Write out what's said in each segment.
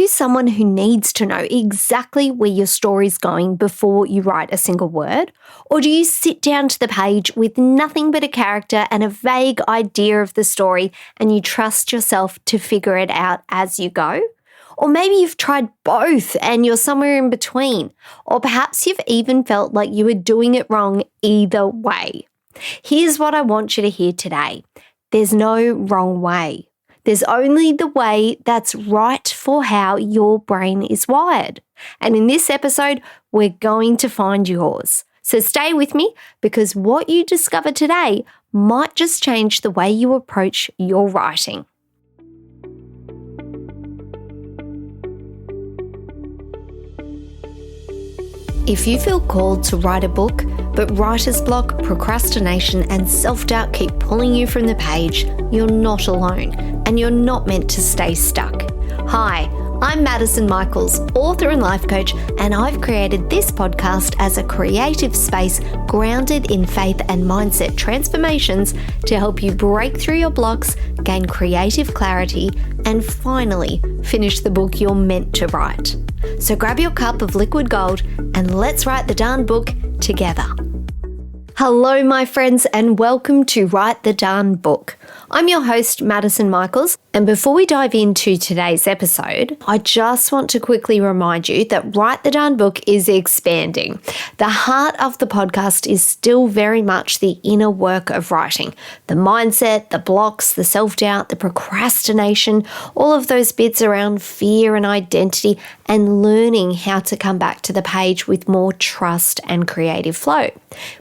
you someone who needs to know exactly where your story's going before you write a single word? Or do you sit down to the page with nothing but a character and a vague idea of the story and you trust yourself to figure it out as you go? Or maybe you've tried both and you're somewhere in between. Or perhaps you've even felt like you were doing it wrong either way. Here's what I want you to hear today. There's no wrong way. There's only the way that's right for how your brain is wired. And in this episode, we're going to find yours. So stay with me because what you discover today might just change the way you approach your writing. If you feel called to write a book, but writer's block, procrastination, and self-doubt keep pulling you from the page, you're not alone, and you're not meant to stay stuck. Hi, I'm Maddison, author and life coach, and I've created this podcast as a creative space grounded in faith and mindset transformations to help you break through your blocks, gain creative clarity, and finally finish the book you're meant to write. So grab your cup of liquid gold and let's write the darn book together. Hello, my friends, and welcome to Write the Darn Book. I'm your host, Maddison, and before we dive into today's episode, I just want to quickly remind you that Write the Darn Book is expanding. The heart of the podcast is still very much the inner work of writing. The mindset, the blocks, the self-doubt, the procrastination, all of those bits around fear and identity, and learning how to come back to the page with more trust and creative flow.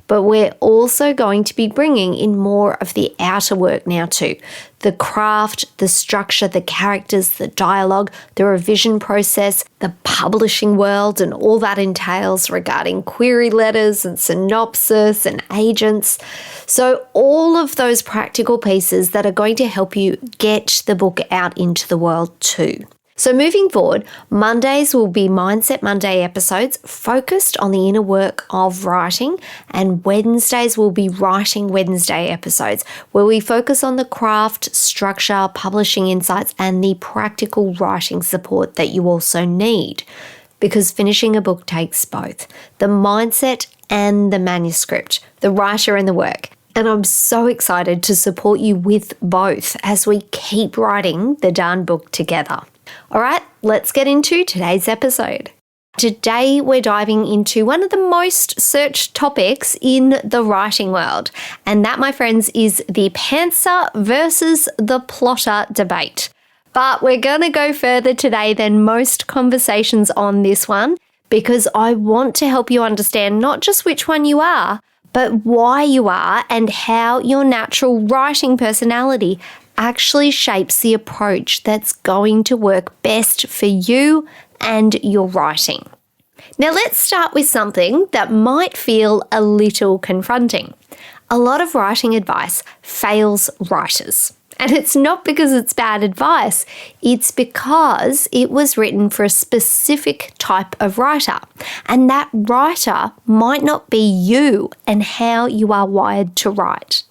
But we're also going to be bringing in more of the outer work now too. The craft, the structure, the characters, the dialogue, the revision process, the publishing world and all that entails regarding query letters and synopsis and agents. So all of those practical pieces that are going to help you get the book out into the world too. So moving forward, Mondays will be Mindset Monday episodes focused on the inner work of writing, and Wednesdays will be Writing Wednesday episodes where we focus on the craft, structure, publishing insights, and the practical writing support that you also need. Because finishing a book takes both the mindset and the manuscript, the writer and the work. And I'm so excited to support you with both as we keep writing the darn book together. All right, let's get into today's episode. Today, we're diving into one of the most searched topics in the writing world. And that, my friends, is the pantser versus the plotter debate. But we're going to go further today than most conversations on this one because I want to help you understand not just which one you are, but why you are and how your natural writing personality actually shapes the approach that's going to work best for you and your writing. Now let's start with something that might feel a little confronting. A lot of writing advice fails writers. And it's not because it's bad advice, it's because it was written for a specific type of writer. And that writer might not be you and how you are wired to write.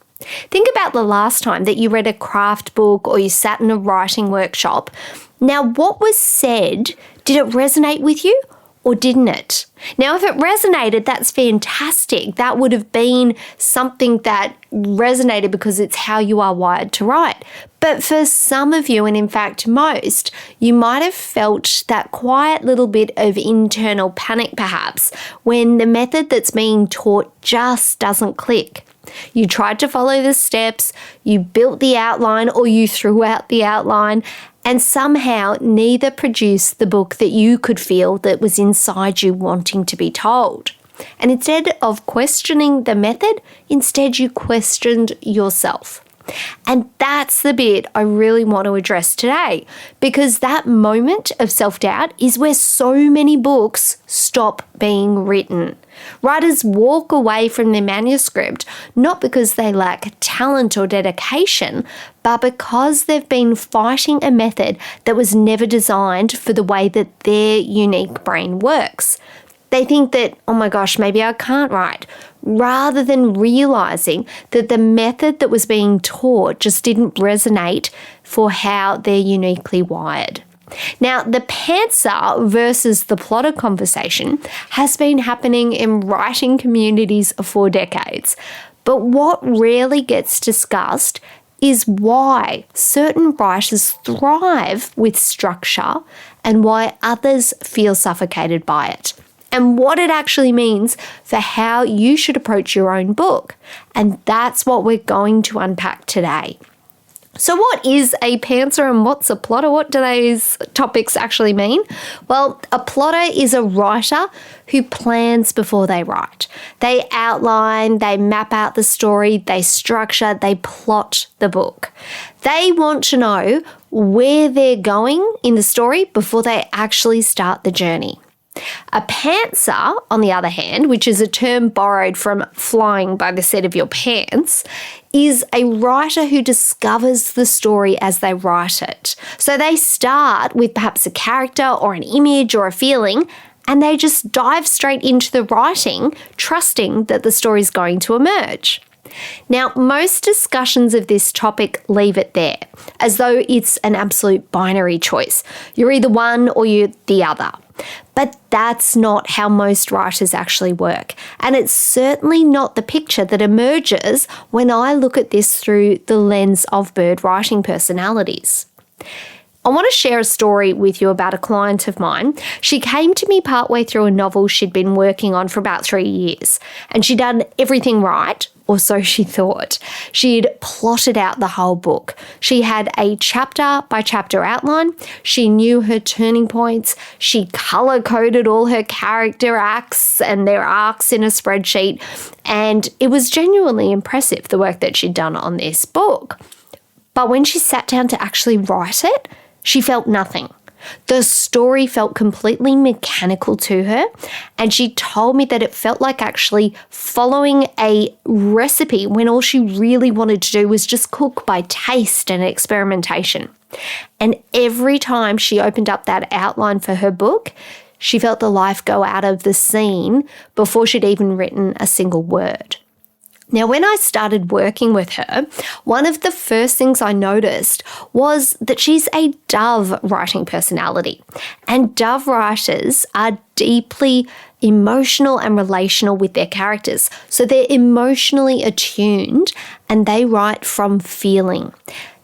Think about the last time that you read a craft book or you sat in a writing workshop. Now, what was said, did it resonate with you or didn't it? Now, if it resonated, that's fantastic. That would have been something that resonated because it's how you are wired to write. But for some of you, and in fact most, you might have felt that quiet little bit of internal panic perhaps when the method that's being taught just doesn't click. You tried to follow the steps, you built the outline or you threw out the outline, and somehow neither produced the book that you could feel that was inside you wanting to be told. And instead of questioning the method, instead you questioned yourself. And that's the bit I really want to address today, because that moment of self-doubt is where so many books stop being written. Writers walk away from their manuscript not because they lack talent or dedication, but because they've been fighting a method that was never designed for the way that their unique brain works. They think that, oh my gosh, maybe I can't write, rather than realizing that the method that was being taught just didn't resonate for how they're uniquely wired. Now, the pantser versus the plotter conversation has been happening in writing communities for decades. But what rarely gets discussed is why certain writers thrive with structure and why others feel suffocated by it, and what it actually means for how you should approach your own book. And that's what we're going to unpack today. So what is a pantser and what's a plotter? What do those topics actually mean? Well, a plotter is a writer who plans before they write. They outline, they map out the story, they structure, they plot the book. They want to know where they're going in the story before they actually start the journey. A pantser, on the other hand, which is a term borrowed from flying by the seat of your pants, is a writer who discovers the story as they write it. So they start with perhaps a character or an image or a feeling, and they just dive straight into the writing, trusting that the story is going to emerge. Now, most discussions of this topic leave it there, as though it's an absolute binary choice. You're either one or you're the other. But that's not how most writers actually work. And it's certainly not the picture that emerges when I look at this through the lens of bird writing personalities. I want to share a story with you about a client of mine. She came to me partway through a novel she'd been working on for about 3 years, and she'd done everything right, or so she thought. She'd plotted out the whole book. She had a chapter-by-chapter outline. She knew her turning points. She color-coded all her character acts and their arcs in a spreadsheet, and it was genuinely impressive, the work that she'd done on this book. But when she sat down to actually write it, she felt nothing. The story felt completely mechanical to her, and she told me that it felt like actually following a recipe when all she really wanted to do was just cook by taste and experimentation. And every time she opened up that outline for her book, she felt the life go out of the scene before she'd even written a single word. Now, when I started working with her, one of the first things I noticed was that she's a dove writing personality. And dove writers are deeply emotional and relational with their characters. So they're emotionally attuned and they write from feeling.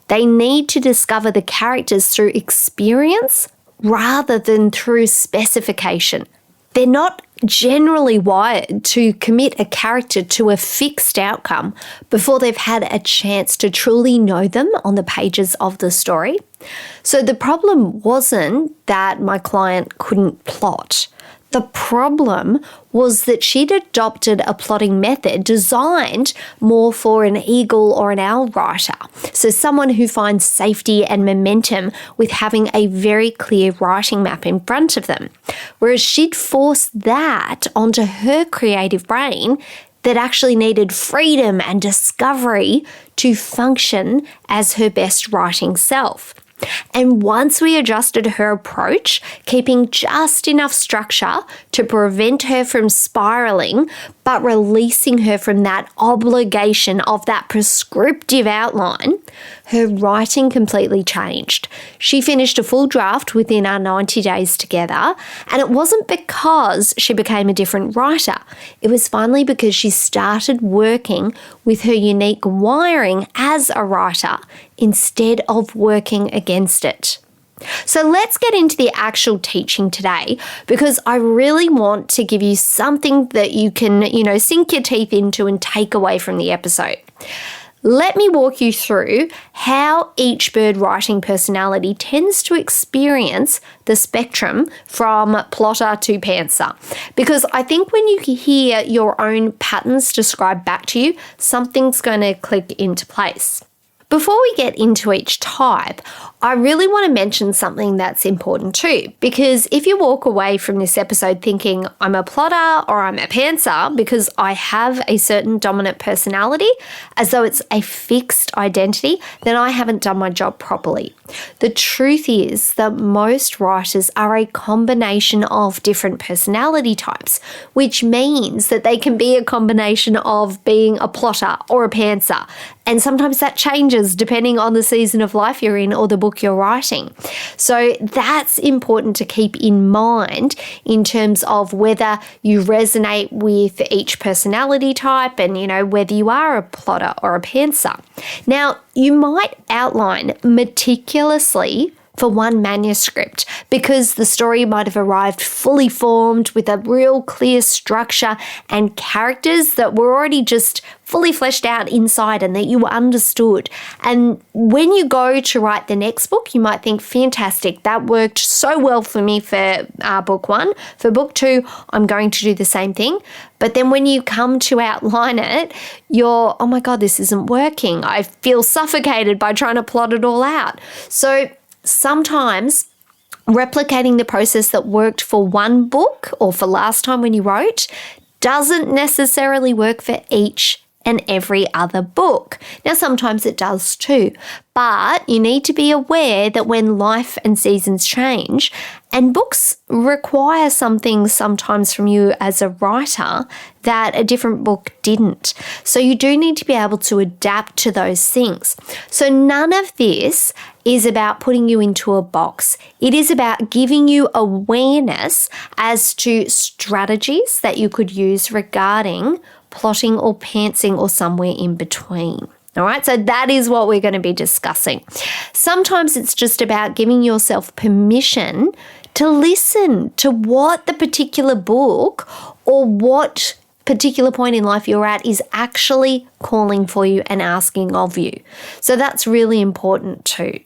They need to discover the characters through experience rather than through specification. They're not generally wired to commit a character to a fixed outcome before they've had a chance to truly know them on the pages of the story. So the problem wasn't that my client couldn't plot. The problem was that she'd adopted a plotting method designed more for an eagle or an owl writer, so someone who finds safety and momentum with having a very clear writing map in front of them, whereas she'd forced that onto her creative brain that actually needed freedom and discovery to function as her best writing self. And once we adjusted her approach, keeping just enough structure to prevent her from spiraling, but releasing her from that obligation of that prescriptive outline, her writing completely changed. She finished a full draft within our 90 days together, and it wasn't because she became a different writer. It was finally because she started working with her unique wiring as a writer instead of working against it. So let's get into the actual teaching today, because I really want to give you something that you can, sink your teeth into and take away from the episode. Let me walk you through how each bird writing personality tends to experience the spectrum from plotter to pantser. Because I think when you hear your own patterns described back to you, something's going to click into place. Before we get into each type, I really want to mention something that's important too, because if you walk away from this episode thinking I'm a plotter or I'm a pantser because I have a certain dominant personality, as though it's a fixed identity, then I haven't done my job properly. The truth is that most writers are a combination of different personality types, which means that they can be a combination of being a plotter or a pantser. And sometimes that changes depending on the season of life you're in or the book you're writing. So that's important to keep in mind in terms of whether you resonate with each personality type and, whether you are a plotter or a pantser. Now, you might outline meticulously for one manuscript because the story might have arrived fully formed with a real clear structure and characters that were already just fully fleshed out inside and that you understood. And when you go to write the next book, you might think, fantastic, that worked so well for me for book one. For book two, I'm going to do the same thing. But then when you come to outline it, you're, oh my God, this isn't working. I feel suffocated by trying to plot it all out. So sometimes replicating the process that worked for one book or for last time when you wrote doesn't necessarily work for each and every other book. Now, sometimes it does too, but you need to be aware that when life and seasons change and books require some things sometimes from you as a writer that a different book didn't. So you do need to be able to adapt to those things. So none of this is about putting you into a box. It is about giving you awareness as to strategies that you could use regarding plotting or pantsing or somewhere in between. All right, so that is what we're going to be discussing. Sometimes it's just about giving yourself permission to listen to what the particular book or what particular point in life you're at is actually calling for you and asking of you. So that's really important too.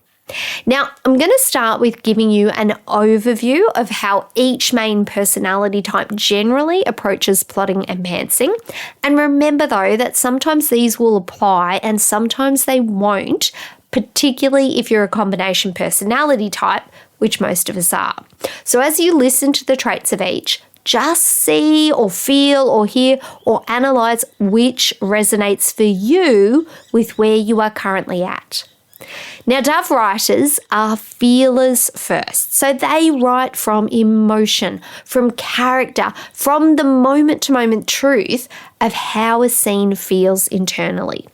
Now, I'm going to start with giving you an overview of how each main personality type generally approaches plotting and pantsing. And remember, though, that sometimes these will apply and sometimes they won't, particularly if you're a combination personality type, which most of us are. So as you listen to the traits of each, just see or feel or hear or analyze which resonates for you with where you are currently at. Now, Dove writers are feelers first. So they write from emotion, from character, from the moment-to-moment truth of how a scene feels internally.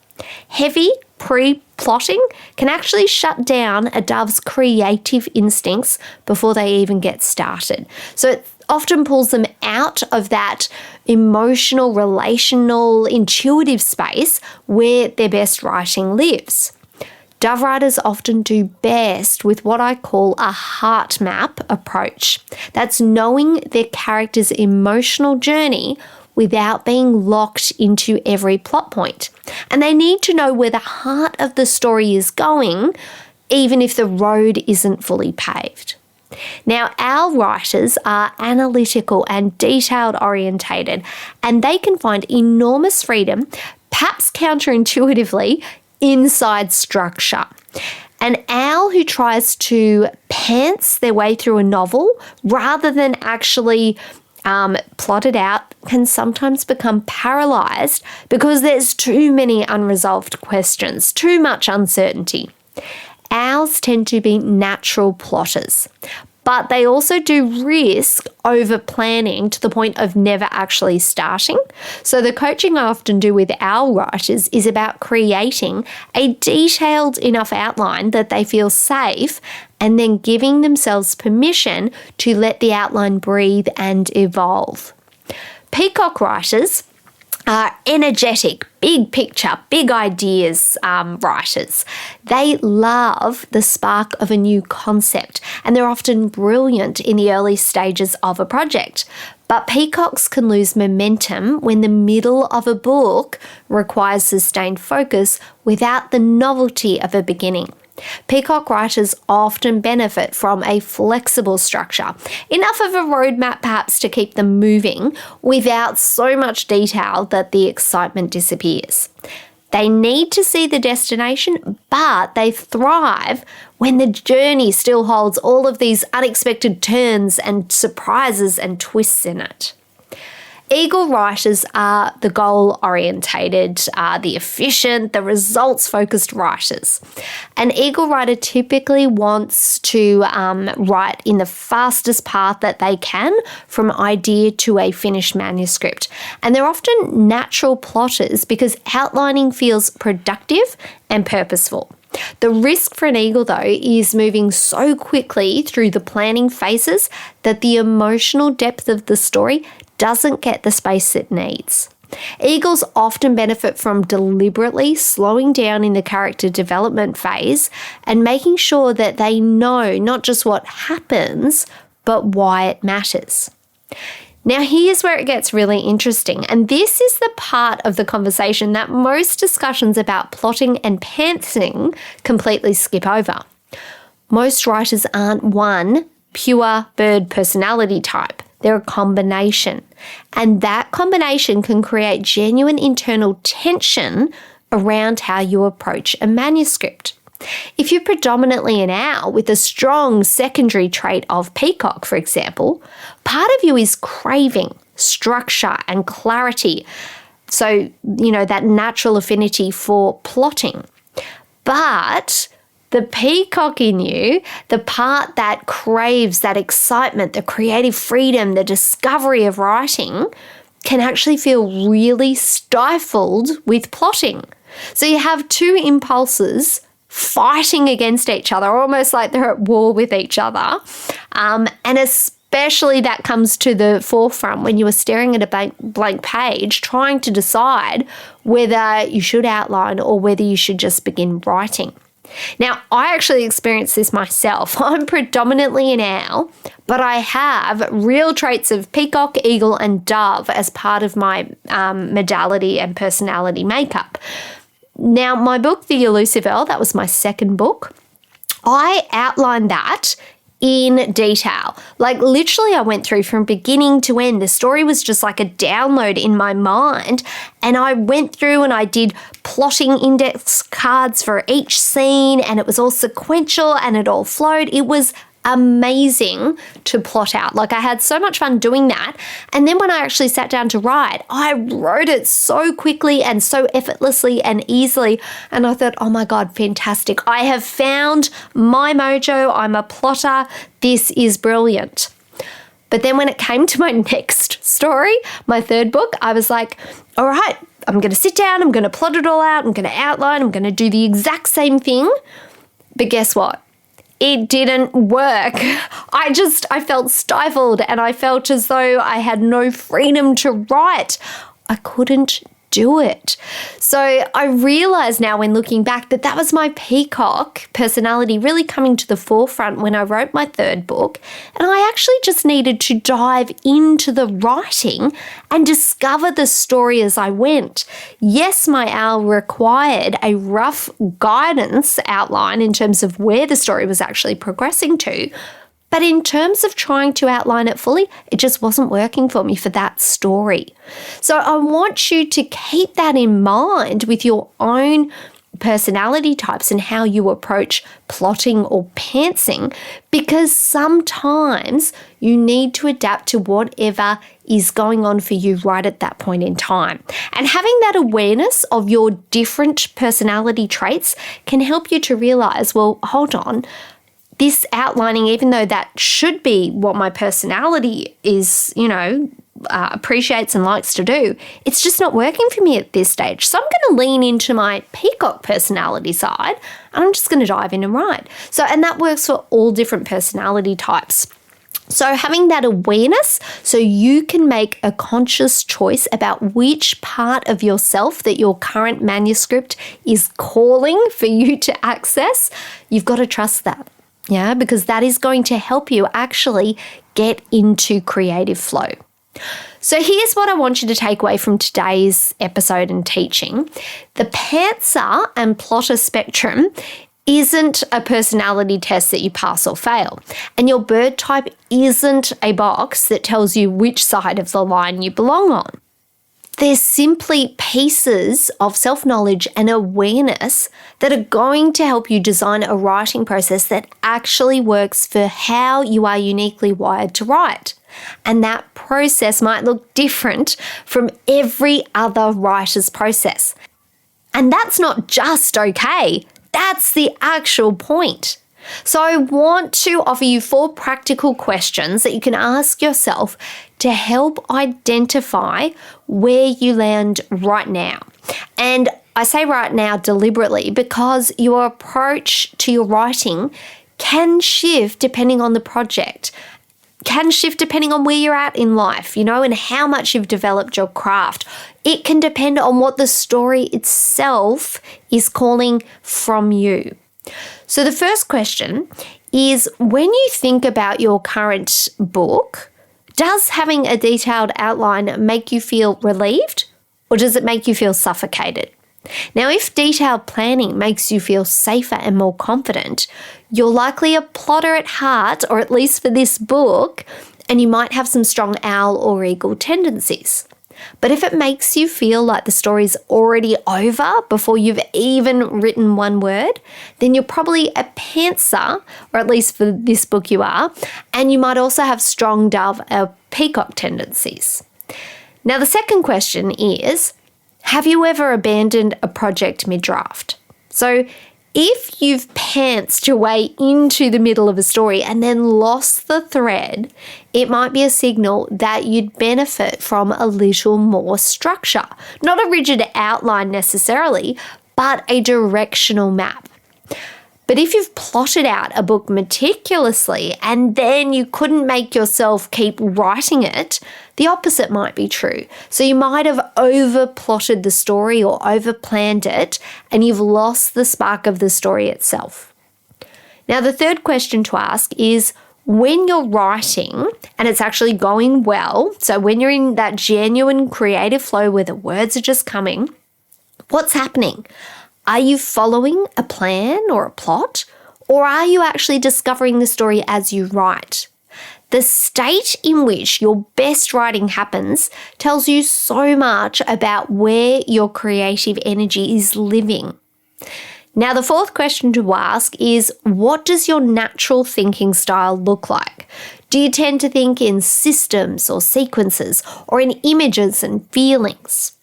Heavy pre-plotting can actually shut down a Dove's creative instincts before they even get started. So it often pulls them out of that emotional, relational, intuitive space where their best writing lives. Dove writers often do best with what I call a heart map approach. That's knowing their character's emotional journey without being locked into every plot point. And they need to know where the heart of the story is going, even if the road isn't fully paved. Now, our writers are analytical and detailed orientated, and they can find enormous freedom, perhaps counterintuitively, inside structure. An owl who tries to pants their way through a novel rather than actually plot it out can sometimes become paralyzed because there's too many unresolved questions, too much uncertainty. Owls tend to be natural plotters, but they also do risk over planning to the point of never actually starting. So the coaching I often do with owl writers is about creating a detailed enough outline that they feel safe and then giving themselves permission to let the outline breathe and evolve. Peacock writers are energetic, big picture, big ideas writers. They love the spark of a new concept, and they're often brilliant in the early stages of a project. But peacocks can lose momentum when the middle of a book requires sustained focus without the novelty of a beginning. Peacock writers often benefit from a flexible structure, enough of a roadmap perhaps to keep them moving without so much detail that the excitement disappears. They need to see the destination, but they thrive when the journey still holds all of these unexpected turns and surprises and twists in it. Eagle writers are the goal-orientated, the efficient, the results-focused writers. An Eagle writer typically wants to write in the fastest path that they can from idea to a finished manuscript. And they're often natural plotters because outlining feels productive and purposeful. The risk for an Eagle, though, is moving so quickly through the planning phases that the emotional depth of the story doesn't get the space it needs. Eagles often benefit from deliberately slowing down in the character development phase and making sure that they know not just what happens, but why it matters. Now, here's where it gets really interesting, and this is the part of the conversation that most discussions about plotting and pantsing completely skip over. Most writers aren't one pure bird personality type. They're a combination, and that combination can create genuine internal tension around how you approach a manuscript. If you're predominantly an owl with a strong secondary trait of peacock, for example, part of you is craving structure and clarity. So, that natural affinity for plotting. But the peacock in you, the part that craves that excitement, the creative freedom, the discovery of writing, can actually feel really stifled with plotting. So you have two impulses fighting against each other, almost like they're at war with each other. And especially that comes to the forefront when you are staring at a blank page, trying to decide whether you should outline or whether you should just begin writing. Now, I actually experienced this myself. I'm predominantly an owl, but I have real traits of peacock, eagle, and dove as part of my modality and personality makeup. Now, my book, The Elusive Earl, that was my second book. I outlined that in detail. Like literally I went through from beginning to end. The story was just like a download in my mind. And I went through and I did plotting index cards for each scene, and it was all sequential and it all flowed. It was amazing to plot out. Like I had so much fun doing that. And then when I actually sat down to write, I wrote it so quickly and so effortlessly and easily. And I thought, oh my God, fantastic. I have found my mojo. I'm a plotter. This is brilliant. But then when it came to my next story, my third book, I was like, all right, I'm going to sit down. I'm going to plot it all out. I'm going to outline. I'm going to do the exact same thing. But guess what? It didn't work. I felt stifled and I felt as though I had no freedom to write. I couldn't do it. So I realize now when looking back that was my peacock personality really coming to the forefront when I wrote my third book. And I actually just needed to dive into the writing and discover the story as I went. Yes, my owl required a rough guidance outline in terms of where the story was actually progressing to. But in terms of trying to outline it fully, it just wasn't working for me for that story. So I want you to keep that in mind with your own personality types and how you approach plotting or pantsing, because sometimes you need to adapt to whatever is going on for you right at that point in time. And having that awareness of your different personality traits can help you to realize, well, hold on, this outlining, even though that should be what my personality is, appreciates and likes to do, it's just not working for me at this stage. So I'm going to lean into my peacock personality side and I'm just going to dive in and write. And that works for all different personality types. So having that awareness so you can make a conscious choice about which part of yourself that your current manuscript is calling for you to access, you've got to trust that. Yeah, because that is going to help you actually get into creative flow. So here's what I want you to take away from today's episode and teaching. The pantser and plotter spectrum isn't a personality test that you pass or fail. And your bird type isn't a box that tells you which side of the line you belong on. They're simply pieces of self-knowledge and awareness that are going to help you design a writing process that actually works for how you are uniquely wired to write. And that process might look different from every other writer's process. And that's not just okay, that's the actual point. So I want to offer you 4 practical questions that you can ask yourself to help identify where you land right now. And I say right now deliberately because your approach to your writing can shift depending on the project, can shift depending on where you're at in life, and how much you've developed your craft. It can depend on what the story itself is calling from you. So the first question is, when you think about your current book, does having a detailed outline make you feel relieved, or does it make you feel suffocated? Now, if detailed planning makes you feel safer and more confident, you're likely a plotter at heart, or at least for this book, and you might have some strong owl or eagle tendencies. But if it makes you feel like the story's already over before you've even written one word, then you're probably a pantser, or at least for this book you are, and you might also have strong dove or peacock tendencies. Now, the second question is, have you ever abandoned a project mid-draft? So if you've pantsed your way into the middle of a story and then lost the thread, it might be a signal that you'd benefit from a little more structure. Not a rigid outline necessarily, but a directional map. But if you've plotted out a book meticulously and then you couldn't make yourself keep writing it, the opposite might be true. So you might have over-plotted the story or over-planned it, and you've lost the spark of the story itself. Now, the third question to ask is, when you're writing and it's actually going well, so when you're in that genuine creative flow where the words are just coming, what's happening? Are you following a plan or a plot, or are you actually discovering the story as you write? The state in which your best writing happens tells you so much about where your creative energy is living. Now, the fourth question to ask is, what does your natural thinking style look like? Do you tend to think in systems or sequences, or in images and feelings?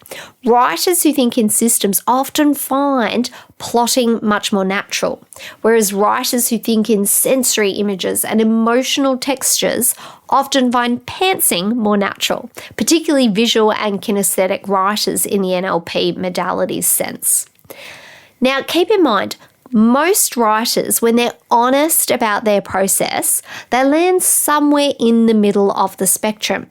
Writers who think in systems often find plotting much more natural, whereas writers who think in sensory images and emotional textures often find pantsing more natural, particularly visual and kinesthetic writers in the NLP modalities sense. Now, keep in mind, most writers, when they're honest about their process, they land somewhere in the middle of the spectrum.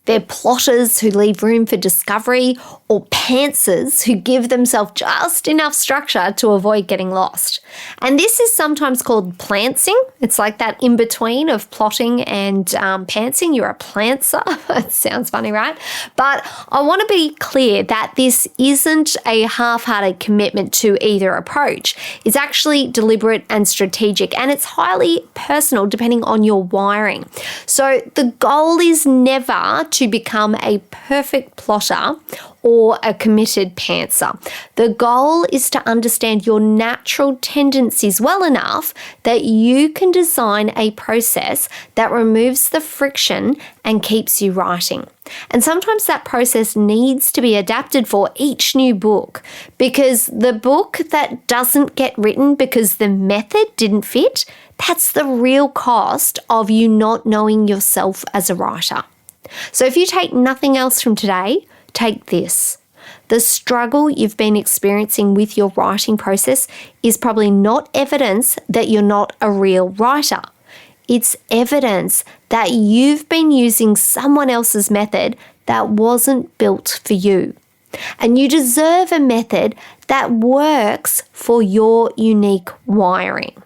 They're plotters who leave room for discovery, or pantsers who give themselves just enough structure to avoid getting lost. And this is sometimes called plantsing. It's like that in-between of plotting and pantsing. You're a plantser. It sounds funny, right? But I want to be clear that this isn't a half-hearted commitment to either approach. It's actually deliberate and strategic, and it's highly personal depending on your wiring. So the goal is never to become a perfect plotter or a committed pantser. The goal is to understand your natural tendencies well enough that you can design a process that removes the friction and keeps you writing. And sometimes that process needs to be adapted for each new book, because the book that doesn't get written because the method didn't fit, that's the real cost of you not knowing yourself as a writer. So if you take nothing else from today, take this. The struggle you've been experiencing with your writing process is probably not evidence that you're not a real writer. It's evidence that you've been using someone else's method that wasn't built for you. And you deserve a method that works for your unique wiring.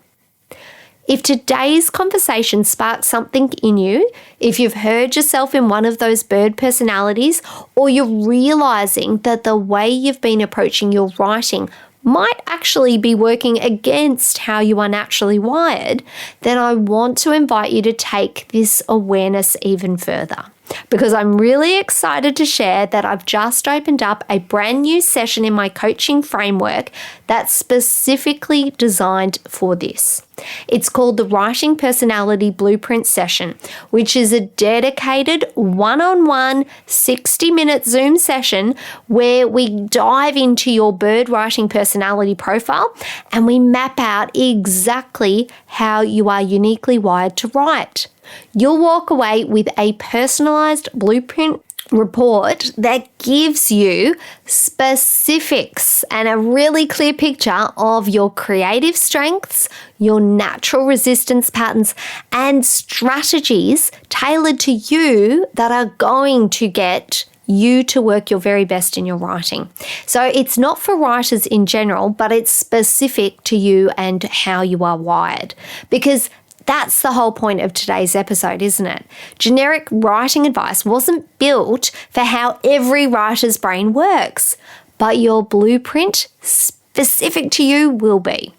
If today's conversation sparks something in you, if you've heard yourself in one of those bird personalities, or you're realizing that the way you've been approaching your writing might actually be working against how you are naturally wired, then I want to invite you to take this awareness even further. Because I'm really excited to share that I've just opened up a brand new session in my coaching framework that's specifically designed for this. It's called the Writing Personality Blueprint Session, which is a dedicated one-on-one 60-minute Zoom session where we dive into your bird writing personality profile and we map out exactly how you are uniquely wired to write. You'll walk away with a personalized blueprint report that gives you specifics and a really clear picture of your creative strengths, your natural resistance patterns, and strategies tailored to you that are going to get you to work your very best in your writing. So it's not for writers in general, but it's specific to you and how you are wired, because that's the whole point of today's episode, isn't it? Generic writing advice wasn't built for how every writer's brain works, but your blueprint specific to you will be.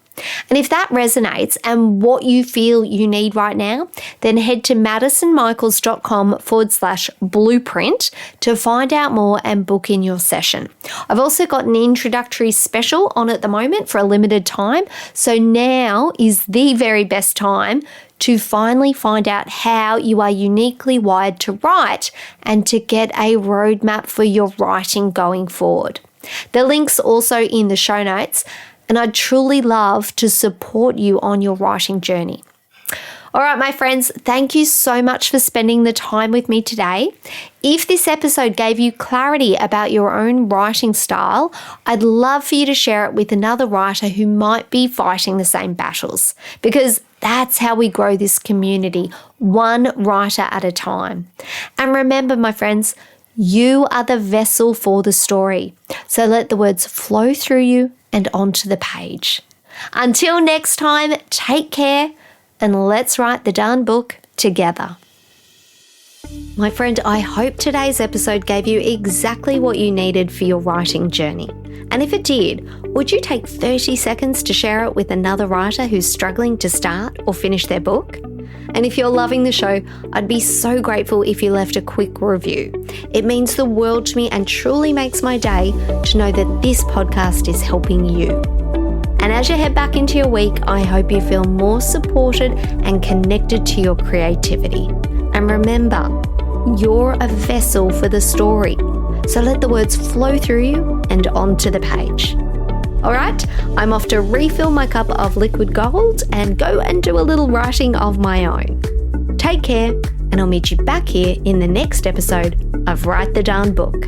And if that resonates and what you feel you need right now, then head to maddisonmichaels.com/blueprint to find out more and book in your session. I've also got an introductory special on at the moment for a limited time. So now is the very best time to finally find out how you are uniquely wired to write and to get a roadmap for your writing going forward. The link's also in the show notes, and I'd truly love to support you on your writing journey. All right, my friends, thank you so much for spending the time with me today. If this episode gave you clarity about your own writing style, I'd love for you to share it with another writer who might be fighting the same battles, because that's how we grow this community, one writer at a time. And remember, my friends, you are the vessel for the story. So let the words flow through you and onto the page. Until next time, take care and let's write the darn book together. My friend, I hope today's episode gave you exactly what you needed for your writing journey. And if it did, would you take 30 seconds to share it with another writer who's struggling to start or finish their book? And if you're loving the show, I'd be so grateful if you left a quick review. It means the world to me and truly makes my day to know that this podcast is helping you. And as you head back into your week, I hope you feel more supported and connected to your creativity. And remember, you're a vessel for the story. So let the words flow through you and onto the page. All right, I'm off to refill my cup of liquid gold and go and do a little writing of my own. Take care, and I'll meet you back here in the next episode of Write the Darn Book.